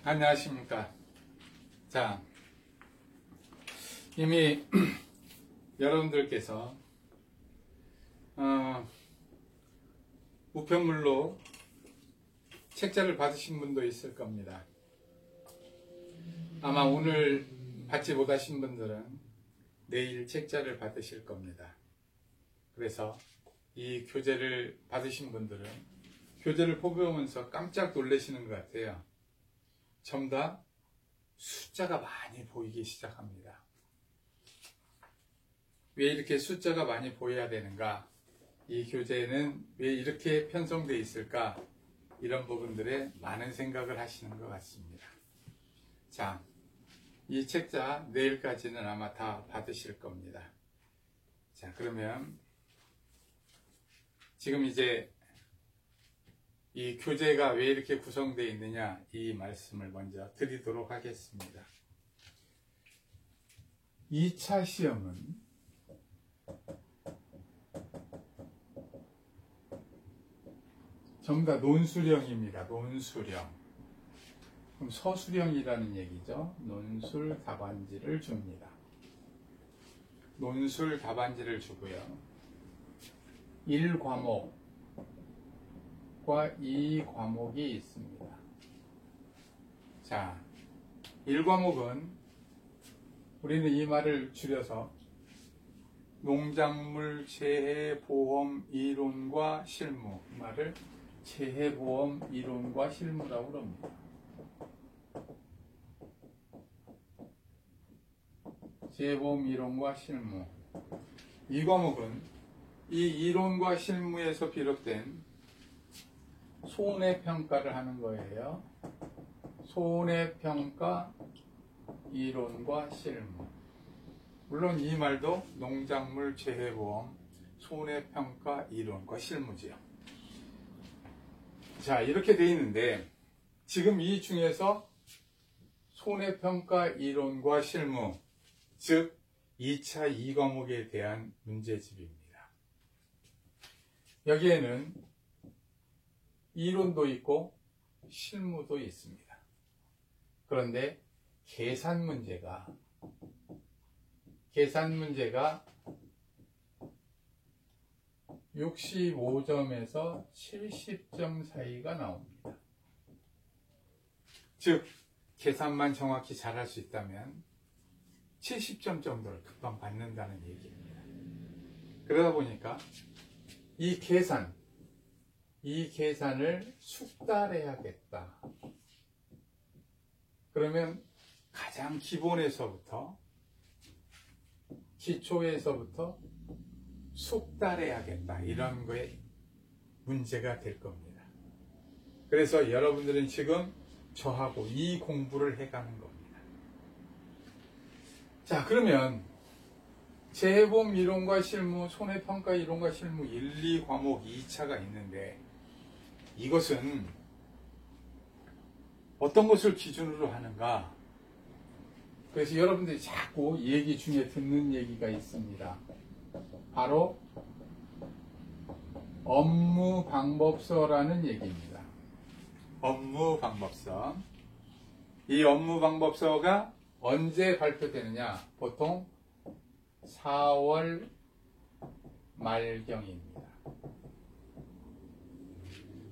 안녕하십니까. 자, 이미 여러분들께서 우편물로 책자를 받으신 분도 있을 겁니다. 아마 오늘 받지 못하신 분들은 내일 책자를 받으실 겁니다. 그래서 이 교재를 받으신 분들은 교재를 보면서 깜짝 놀라시는 것 같아요. 전부 다 숫자가 많이 보이기 시작합니다. 왜 이렇게 숫자가 많이 보여야 되는가? 이 교재는 왜 이렇게 편성되어 있을까? 이런 부분들에 많은 생각을 하시는 것 같습니다. 자, 이 책자 내일까지는 아마 다 받으실 겁니다. 자, 그러면 지금 이제 이 교재가 왜 이렇게 구성되어 있느냐, 이 말씀을 먼저 드리도록 하겠습니다. 2차 시험은 전부 다 논술형입니다. 논술형. 그럼 서술형이라는 얘기죠. 논술 답안지를 줍니다. 논술 답안지를 주고요. 1과목과 2과목이 있습니다. 자, 1과목은 우리는 이 말을 줄여서 농작물 재해 보험 이론과 실무, 이 말을 재해 보험 이론과 실무라고 합니다. 재해보험 이론과 실무. 이 과목은 이 이론과 실무에서 비롯된 손해평가를 하는 거예요. 손해평가 이론과 실무. 물론 이 말도 농작물 재해보험 손해평가 이론과 실무지요. 자, 이렇게 돼 있는데 지금 이 중에서 손해평가 이론과 실무, 즉 2차 2과목에 대한 문제집입니다. 여기에는 이론도 있고 실무도 있습니다. 그런데 계산 문제가 65점에서 70점 사이가 나옵니다. 즉 계산만 정확히 잘할 수 있다면 70점 정도를 금방 받는다는 얘기입니다. 그러다 보니까 이 계산을 숙달해야겠다. 그러면 가장 기본에서부터 기초에서부터 숙달해야겠다. 이런 거에 문제가 될 겁니다. 그래서 여러분들은 지금 저하고 이 공부를 해가는 겁니다. 자, 그러면 재해보험 이론과 실무, 손해평가 이론과 실무 1, 2과목 2차가 있는데 이것은 어떤 것을 기준으로 하는가? 그래서 여러분들이 자꾸 얘기 중에 듣는 얘기가 있습니다. 바로 업무방법서라는 얘기입니다. 업무방법서. 이 업무방법서가 언제 발표되느냐? 보통 4월 말경입니다.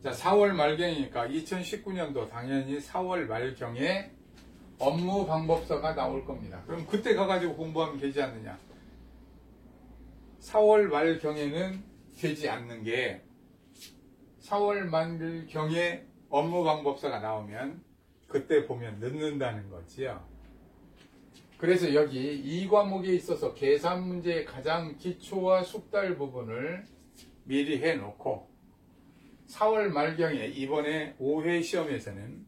자, 4월 말경이니까 2019년도 당연히 4월 말경에 업무방법서가 나올 겁니다. 그럼 그때 가가지고 공부하면 되지 않느냐? 4월 말경에는 되지 않는 게 4월 말경에 업무방법서가 나오면 그때 보면 늦는다는 거지요. 그래서 여기 이 과목에 있어서 계산 문제의 가장 기초와 숙달 부분을 미리 해놓고 4월 말경에 이번에 5회 시험에서는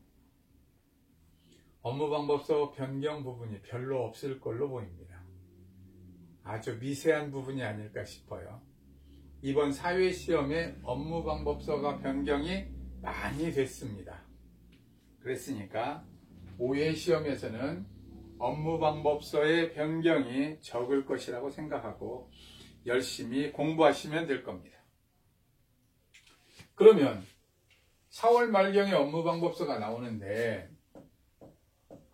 업무방법서 변경 부분이 별로 없을 걸로 보입니다. 아주 미세한 부분이 아닐까 싶어요. 이번 4회 시험에 업무방법서가 변경이 많이 됐습니다. 그랬으니까 5회 시험에서는 업무방법서의 변경이 적을 것이라고 생각하고 열심히 공부하시면 될 겁니다. 그러면 4월 말경에 업무방법서가 나오는데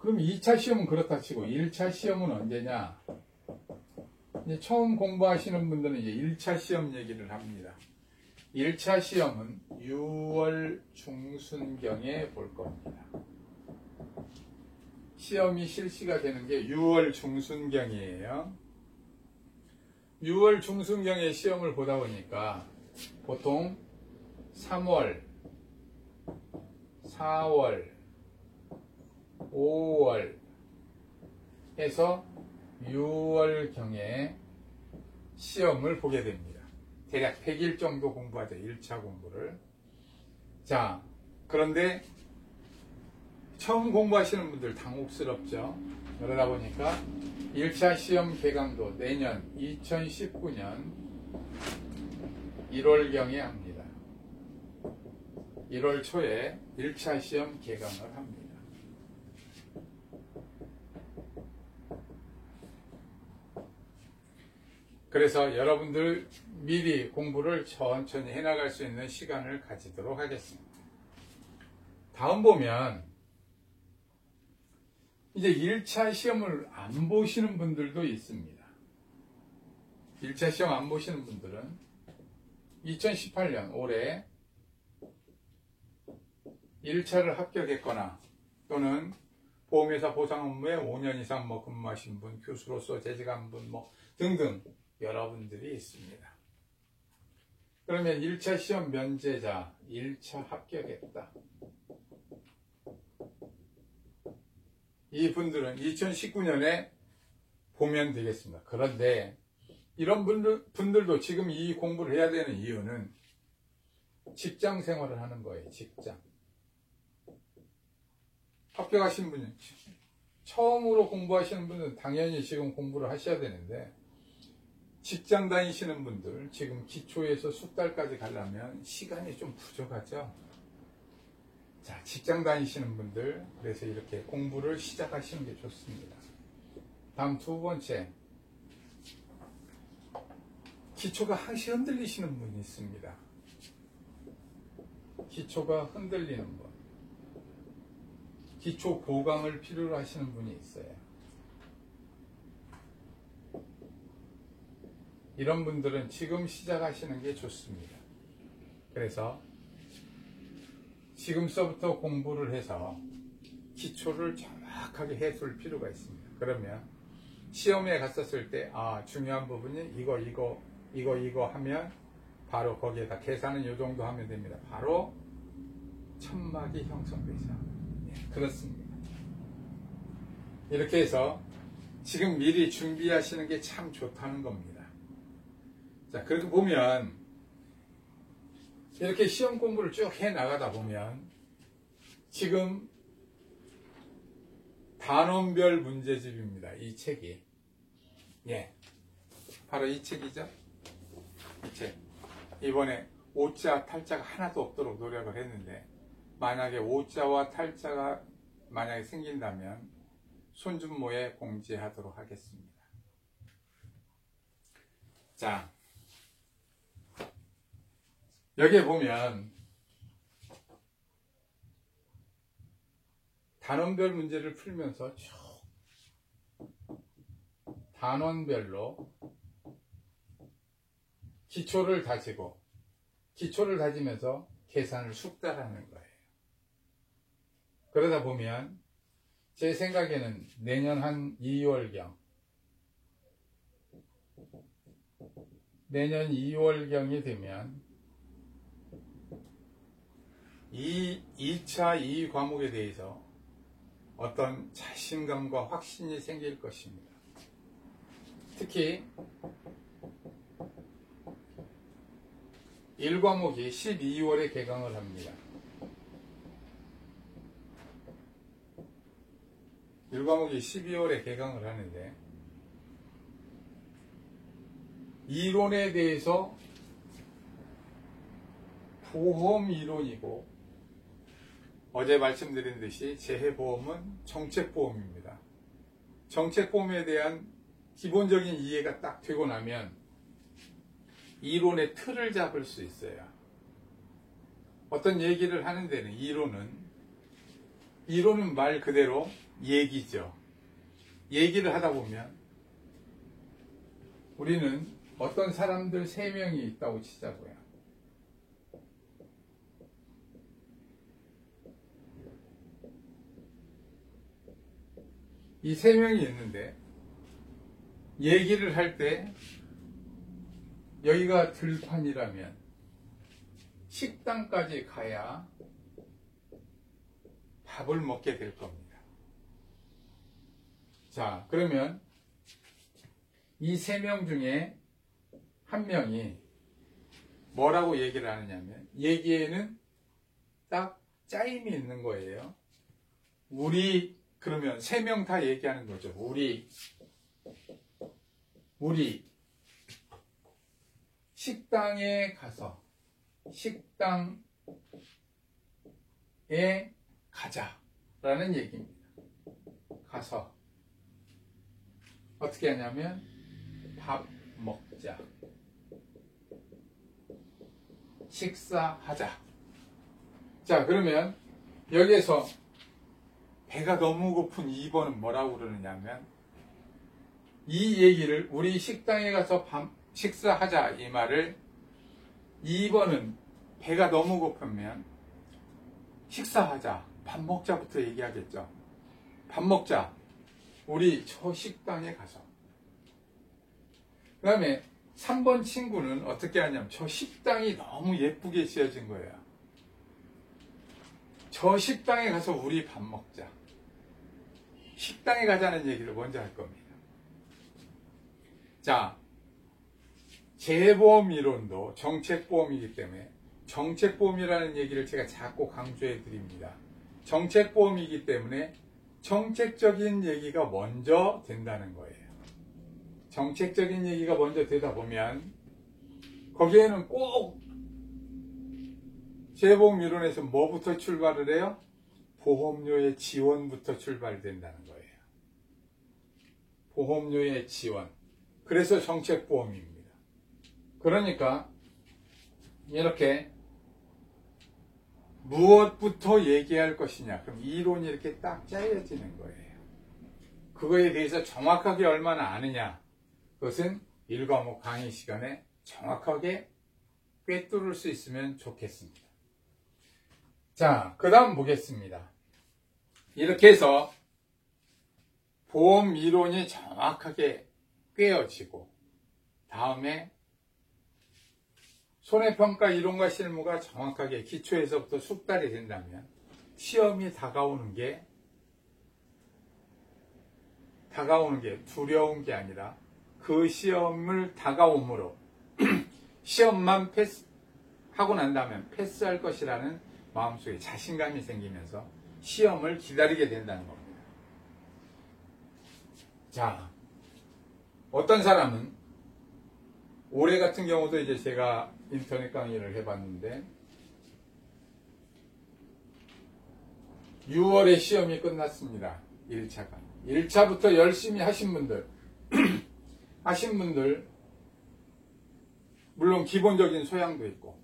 그럼 2차 시험은 그렇다 치고 1차 시험은 언제냐? 이제 처음 공부하시는 분들은 이제 1차 시험 얘기를 합니다. 1차 시험은 6월 중순경에 볼 겁니다. 시험이 실시가 되는 게 6월 중순경이에요. 6월 중순경에 시험을 보다 보니까 보통 3월, 4월, 5월 해서 6월경에 시험을 보게 됩니다. 대략 100일 정도 공부하죠. 1차 공부를. 자, 그런데 처음 공부하시는 분들 당혹스럽죠. 그러다 보니까 1차 시험 개강도 내년 2019년 1월경에 합니다. 1월 초에 1차 시험 개강을 합니다. 그래서 여러분들 미리 공부를 천천히 해나갈 수 있는 시간을 가지도록 하겠습니다. 다음 보면 이제 1차 시험을 안 보시는 분들도 있습니다. 1차 시험 안 보시는 분들은 2018년 올해 1차를 합격했거나 또는 보험회사 보상 업무에 5년 이상 근무하신 분, 교수로서 재직한 분 등등 여러분들이 있습니다. 그러면 1차 시험 면제자, 1차 합격했다. 이 분들은 2019년에 보면 되겠습니다. 그런데 이런 분들도 지금 이 공부를 해야 되는 이유는 직장 생활을 하는 거예요. 직장. 합격하신 분이 처음으로 공부하시는 분은 당연히 지금 공부를 하셔야 되는데 직장 다니시는 분들 지금 기초에서 숙달까지 가려면 시간이 좀 부족하죠. 자, 직장 다니시는 분들 그래서 이렇게 공부를 시작하시는 게 좋습니다. 다음 두 번째, 기초가 항시 흔들리시는 분이 있습니다. 기초가 흔들리는 분, 기초 보강을 필요로 하시는 분이 있어요. 이런 분들은 지금 시작하시는 게 좋습니다. 그래서 지금서부터 공부를 해서 기초를 정확하게 해줄 필요가 있습니다. 그러면 시험에 갔었을 때 중요한 부분이 이거 하면 바로 거기에다 계산은 이 정도 하면 됩니다. 바로 천막이 형성되죠. 그렇습니다. 이렇게 해서 지금 미리 준비하시는 게 참 좋다는 겁니다. 자, 그렇게 보면 이렇게 시험 공부를 쭉 해 나가다 보면 지금 단원별 문제집입니다. 이 책이. 바로 이 책이죠. 이 책. 이번에 오자 탈자가 하나도 없도록 노력을 했는데 만약에 오자와 탈자가 만약에 생긴다면 손준모에 공지하도록 하겠습니다. 자, 여기에 보면 단원별 문제를 풀면서 쭉 단원별로 기초를 다지고 기초를 다지면서 계산을 숙달하는 거예요. 그러다 보면 제 생각에는 내년 한 2월경이 되면 이 2차 이 과목에 대해서 어떤 자신감과 확신이 생길 것입니다. 특히 1과목이 12월에 개강을 합니다. 1과목이 12월에 개강을 하는데 이론에 대해서 보험 이론이고 어제 말씀드린 듯이 재해보험은 정책보험입니다. 정책보험에 대한 기본적인 이해가 딱 되고 나면 이론의 틀을 잡을 수 있어요. 어떤 얘기를 하는 데는 이론은 이론은 말 그대로 얘기죠. 얘기를 하다 보면 우리는 어떤 사람들 3명이 있다고 치자고요. 이 3명이 있는데 얘기를 할 때 여기가 들판이라면 식당까지 가야 밥을 먹게 될 겁니다. 자, 그러면 이 3명 중에 한 명이 뭐라고 얘기를 하느냐면 얘기에는 딱 짜임이 있는 거예요. 우리, 그러면 3명 다 얘기하는 거죠. 우리 식당에 가서 식당에 가자라는 얘기입니다. 가서 어떻게 하냐면 밥 먹자, 식사하자. 자, 그러면 여기에서 배가 너무 고픈 2번은 뭐라고 그러느냐면 이 얘기를 우리 식당에 가서 식사하자 이 말을 2번은 배가 너무 고프면 식사하자, 밥 먹자부터 얘기하겠죠. 밥 먹자, 우리 저 식당에 가서. 그 다음에 3번 친구는 어떻게 하냐면 저 식당이 너무 예쁘게 지어진 거예요. 저 식당에 가서 우리 밥 먹자. 식당에 가자는 얘기를 먼저 할 겁니다. 자, 재보험 이론도 정책보험이기 때문에 정책보험이라는 얘기를 제가 자꾸 강조해 드립니다. 정책보험이기 때문에 정책적인 얘기가 먼저 된다는 거예요. 정책적인 얘기가 먼저 되다 보면 거기에는 꼭 재보험 이론에서 뭐부터 출발을 해요? 보험료의 지원부터 출발된다는 거예요. 보험료의 지원. 그래서 정책보험입니다. 그러니까 이렇게 무엇부터 얘기할 것이냐, 그럼 이론이 이렇게 딱 짜여지는 거예요. 그거에 대해서 정확하게 얼마나 아느냐, 그것은 1과목 강의 시간에 정확하게 꿰뚫을 수 있으면 좋겠습니다. 자, 그 다음 보겠습니다. 이렇게 해서 보험 이론이 정확하게 꿰어지고 다음에 손해평가 이론과 실무가 정확하게 기초에서부터 숙달이 된다면 시험이 다가오는 게 두려운 게 아니라 그 시험을 다가옴으로 시험만 패스하고 난다면 패스할 것이라는 마음속에 자신감이 생기면서 시험을 기다리게 된다는 겁니다. 자, 어떤 사람은 올해 같은 경우도 이제 제가 인터넷 강의를 해봤는데 6월에 시험이 끝났습니다. 1차가. 1차부터 열심히 하신 분들 물론 기본적인 소양도 있고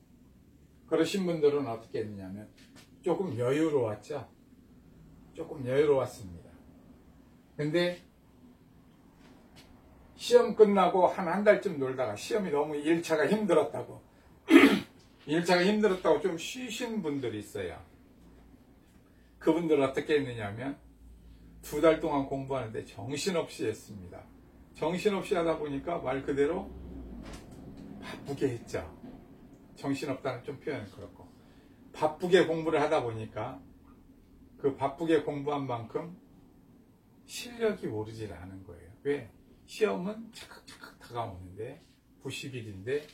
그러신 분들은 어떻게 했느냐면 조금 여유로웠죠. 조금 여유로웠습니다. 근데 시험 끝나고 한 달쯤 놀다가 시험이 너무 1차가 힘들었다고 1차가 힘들었다고 좀 쉬신 분들이 있어요. 그분들은 어떻게 했느냐면 2달 동안 공부하는데 정신없이 했습니다. 정신없이 하다 보니까 말 그대로 바쁘게 했죠. 정신없다는 좀 표현은 그렇고 바쁘게 공부를 하다 보니까 그 바쁘게 공부한 만큼 실력이 오르질 않은 거예요. 왜? 시험은 차칵차칵 다가오는데 90일인데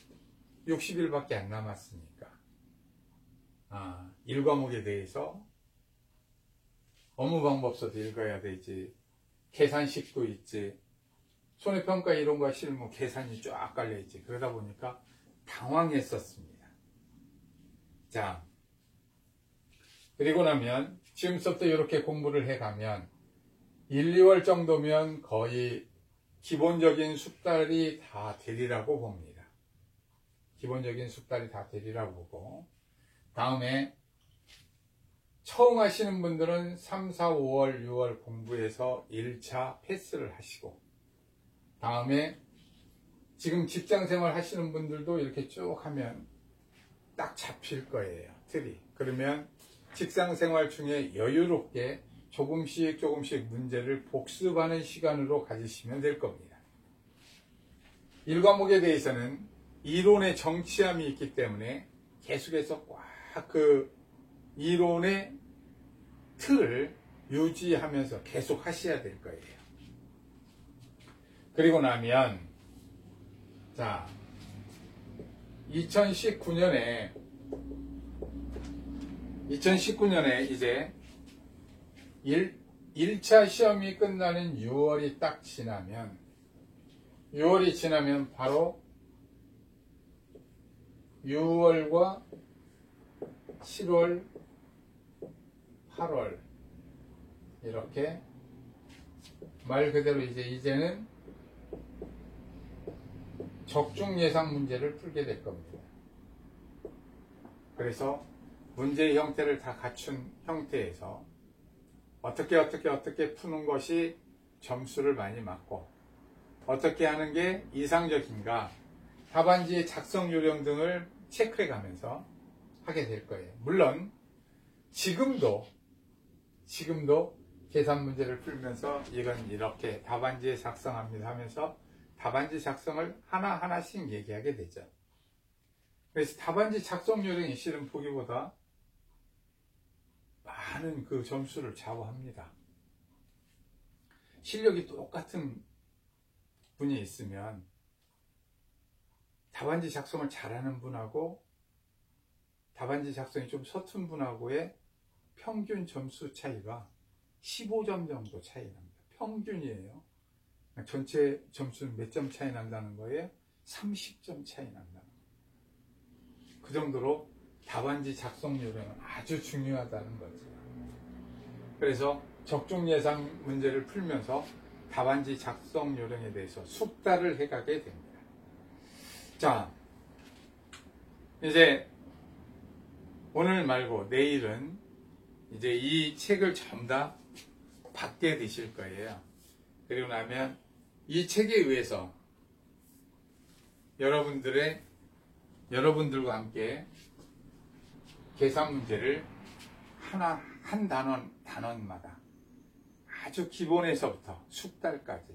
60일밖에 안 남았으니까 1과목에 대해서 업무방법서도 읽어야 되지, 계산식도 있지, 손해평가 이론과 실무 계산이 쫙 깔려있지. 그러다 보니까 당황했었습니다. 자, 그리고 나면 지금부터 이렇게 공부를 해가면 1, 2월 정도면 거의 기본적인 숙달이 다 되리라고 봅니다. 기본적인 숙달이 다 되리라고 보고 다음에 처음 하시는 분들은 3, 4, 5월, 6월 공부해서 1차 패스를 하시고, 다음에 지금 직장생활 하시는 분들도 이렇게 쭉 하면 딱 잡힐 거예요, 틀이. 그러면 직장생활 중에 여유롭게 조금씩 문제를 복습하는 시간으로 가지시면 될 겁니다. 1과목에 대해서는 이론의 정치함이 있기 때문에 계속해서 꽉 그 이론의 틀을 유지하면서 계속 하셔야 될 거예요. 그리고 나면, 자, 2019년에 이제 1차 시험이 끝나는 6월이 딱 지나면, 6월이 지나면 바로 6월과 7월, 8월 이렇게 말 그대로 이제는 적중 예상 문제를 풀게 될 겁니다. 그래서 문제의 형태를 다 갖춘 형태에서 어떻게 푸는 것이 점수를 많이 맞고 어떻게 하는 게 이상적인가 답안지의 작성 요령 등을 체크해 가면서 하게 될 거예요. 물론 지금도 계산 문제를 풀면서 이건 이렇게 답안지에 작성합니다 하면서 답안지 작성을 하나하나씩 얘기하게 되죠. 그래서 답안지 작성 요령이 실은 보기보다 많은 그 점수를 좌우합니다. 실력이 똑같은 분이 있으면 답안지 작성을 잘하는 분하고 답안지 작성이 좀 서툰 분하고의 평균 점수 차이가 15점 정도 차이 납니다. 평균이에요. 전체 점수는 몇 점 차이 난다는 거예요? 30점 차이 난다는 거예요. 그 정도로 답안지 작성 요령은 아주 중요하다는 거죠. 그래서 적중 예상 문제를 풀면서 답안지 작성 요령에 대해서 숙달을 해가게 됩니다. 자, 이제 오늘 말고 내일은 이제 이 책을 전부 다 받게 되실 거예요. 그리고 나면 이 책에 의해서 여러분들과 함께 계산 문제를 한 단원마다 아주 기본에서부터 숙달까지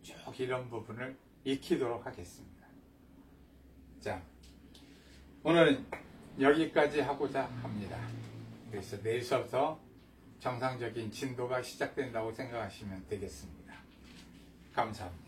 쭉 이런 부분을 익히도록 하겠습니다. 자, 오늘은 여기까지 하고자 합니다. 그래서 내일서부터 정상적인 진도가 시작된다고 생각하시면 되겠습니다. 감사합니다.